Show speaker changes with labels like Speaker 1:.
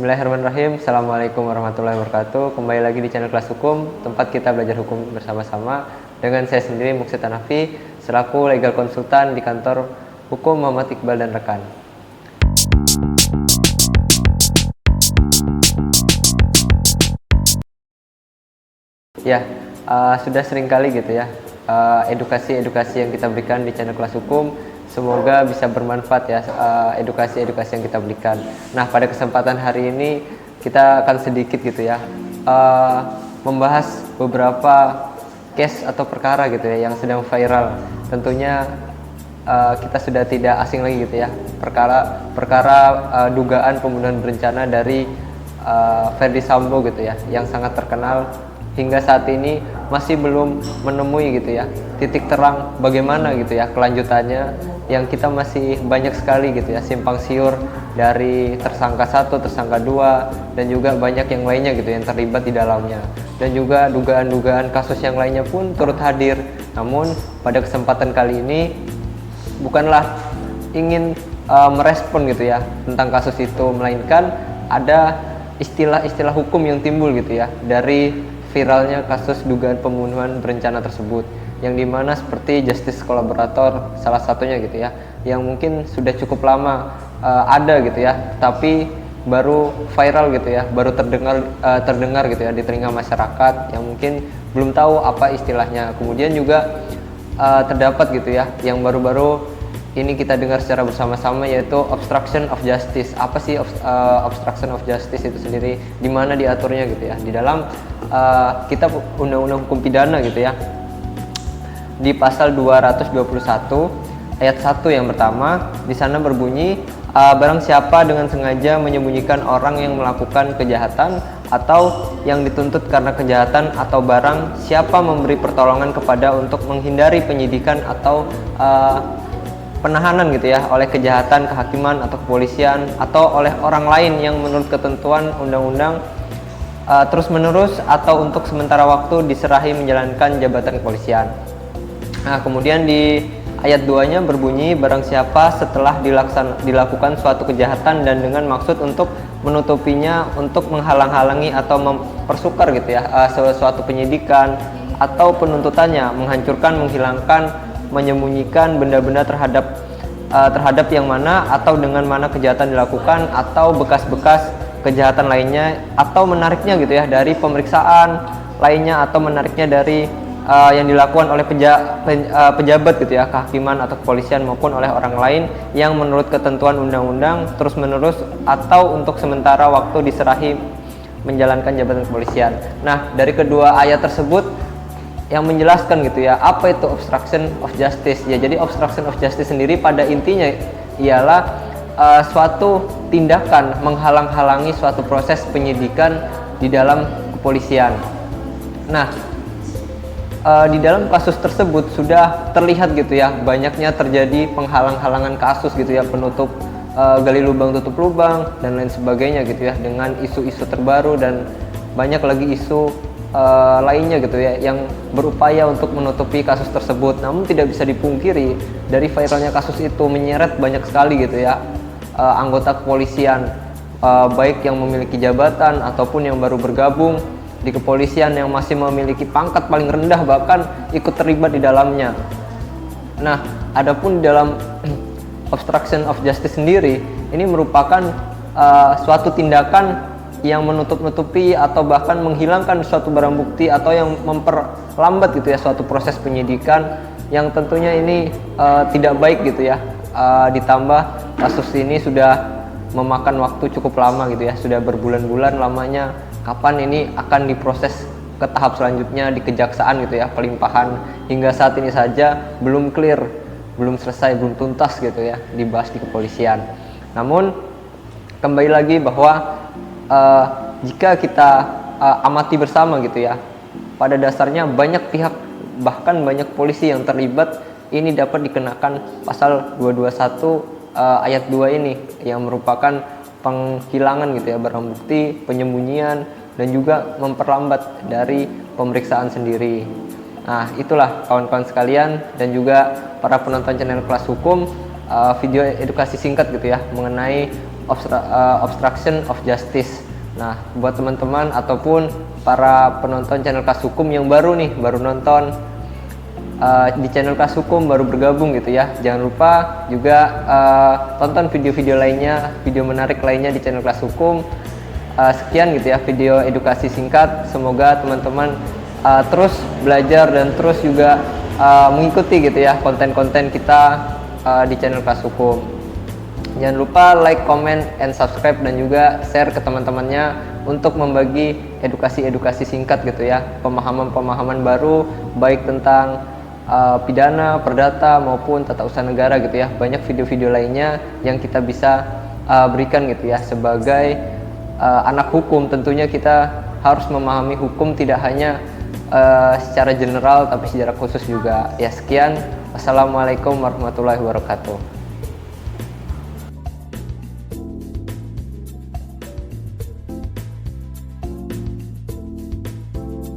Speaker 1: Bismillahirrahmanirrahim. Assalamualaikum warahmatullahi wabarakatuh. Kembali lagi di channel Kelas Hukum, tempat kita belajar hukum bersama-sama. Dengan saya sendiri, Muksid Hanafi, selaku legal konsultan di kantor hukum Muhammad Iqbal dan rekan. Ya, sudah sering kali gitu ya, edukasi-edukasi yang kita berikan di channel Kelas Hukum semoga bisa bermanfaat ya, edukasi-edukasi yang kita berikan. Nah, pada kesempatan hari ini kita akan sedikit gitu ya, membahas beberapa case atau perkara gitu ya yang sedang viral. Tentunya kita sudah tidak asing lagi gitu ya, perkara dugaan pembunuhan berencana dari Ferdy Sambo gitu ya, yang sangat terkenal. Hingga saat ini masih belum menemui gitu ya titik terang bagaimana gitu ya kelanjutannya, yang kita masih banyak sekali gitu ya simpang siur dari tersangka 1, tersangka 2, dan juga banyak yang lainnya gitu yang terlibat di dalamnya, dan juga dugaan-dugaan kasus yang lainnya pun turut hadir. Namun pada kesempatan kali ini bukanlah ingin merespon gitu ya tentang kasus itu, melainkan ada istilah-istilah hukum yang timbul gitu ya dari viralnya kasus dugaan pembunuhan berencana tersebut, yang dimana seperti justice kolaborator salah satunya gitu ya, yang mungkin sudah cukup lama ada gitu ya, tapi baru viral gitu ya, baru terdengar gitu ya di telinga masyarakat yang mungkin belum tahu apa istilahnya. Kemudian juga terdapat gitu ya yang baru-baru ini kita dengar secara bersama-sama, yaitu obstruction of justice. Apa sih obstruction of justice itu sendiri? Di mana diaturnya gitu ya? Di dalam kitab Undang-Undang Hukum Pidana gitu ya. Di pasal 221 ayat 1 yang pertama, di sana berbunyi barang siapa dengan sengaja menyembunyikan orang yang melakukan kejahatan atau yang dituntut karena kejahatan, atau barang siapa memberi pertolongan kepada untuk menghindari penyidikan atau penahanan gitu ya oleh kejahatan, kehakiman atau kepolisian, atau oleh orang lain yang menurut ketentuan undang-undang terus-menerus atau untuk sementara waktu diserahi menjalankan jabatan kepolisian. Nah, kemudian di ayat 2-nya berbunyi barang siapa setelah dilakukan suatu kejahatan dan dengan maksud untuk menutupinya, untuk menghalang-halangi atau mempersukar gitu ya suatu penyidikan atau penuntutannya, menghancurkan, menghilangkan, menyembunyikan benda-benda terhadap yang mana atau dengan mana kejahatan dilakukan, atau bekas-bekas kejahatan lainnya, atau menariknya gitu ya dari pemeriksaan lainnya, atau menariknya dari yang dilakukan oleh pejabat gitu ya, kehakiman atau kepolisian, maupun oleh orang lain yang menurut ketentuan undang-undang terus-menerus atau untuk sementara waktu diserahi menjalankan jabatan kepolisian. Nah, dari kedua ayat tersebut yang menjelaskan gitu ya apa itu obstruction of justice ya. Jadi obstruction of justice sendiri pada intinya ialah suatu tindakan menghalang-halangi suatu proses penyidikan di dalam kepolisian. Nah, di dalam kasus tersebut sudah terlihat gitu ya banyaknya terjadi penghalang-halangan kasus gitu ya, penutup gali lubang tutup lubang dan lain sebagainya gitu ya, dengan isu-isu terbaru dan banyak lagi isu lainnya gitu ya yang berupaya untuk menutupi kasus tersebut. Namun tidak bisa dipungkiri dari viralnya kasus itu menyeret banyak sekali gitu ya anggota kepolisian, baik yang memiliki jabatan ataupun yang baru bergabung di kepolisian, yang masih memiliki pangkat paling rendah bahkan ikut terlibat di dalamnya. Nah, adapun dalam obstruction of justice sendiri ini merupakan suatu tindakan yang menutup-nutupi atau bahkan menghilangkan suatu barang bukti, atau yang memperlambat gitu ya suatu proses penyidikan, yang tentunya ini tidak baik gitu ya. Ditambah kasus ini sudah memakan waktu cukup lama gitu ya, sudah berbulan-bulan lamanya kapan ini akan diproses ke tahap selanjutnya di kejaksaan gitu ya, pelimpahan. Hingga saat ini saja belum clear, belum selesai, belum tuntas gitu ya dibahas di kepolisian. Namun kembali lagi bahwa jika kita amati bersama gitu ya, pada dasarnya banyak pihak, bahkan banyak polisi yang terlibat, ini dapat dikenakan pasal 221 ayat 2 ini, yang merupakan penghilangan gitu ya barang bukti, penyembunyian, dan juga memperlambat dari pemeriksaan sendiri. Nah, itulah kawan-kawan sekalian dan juga para penonton channel Kelas Hukum, video edukasi singkat gitu ya mengenai obstruction of justice. Nah, buat teman-teman ataupun para penonton channel Kelas Hukum yang baru nonton di channel Kelas Hukum, baru bergabung gitu ya, jangan lupa juga tonton video-video lainnya, video menarik lainnya di channel Kelas Hukum. Sekian gitu ya video edukasi singkat, semoga teman-teman terus belajar dan terus juga mengikuti gitu ya konten-konten kita di channel Kelas Hukum. Jangan lupa like, comment, and subscribe, dan juga share ke teman-temannya untuk membagi edukasi-edukasi singkat gitu ya, pemahaman-pemahaman baru baik tentang pidana, perdata maupun tata usaha negara gitu ya. Banyak video-video lainnya yang kita bisa berikan gitu ya. Sebagai anak hukum tentunya kita harus memahami hukum tidak hanya secara general tapi secara khusus juga. Ya, sekian. Wassalamualaikum warahmatullahi wabarakatuh.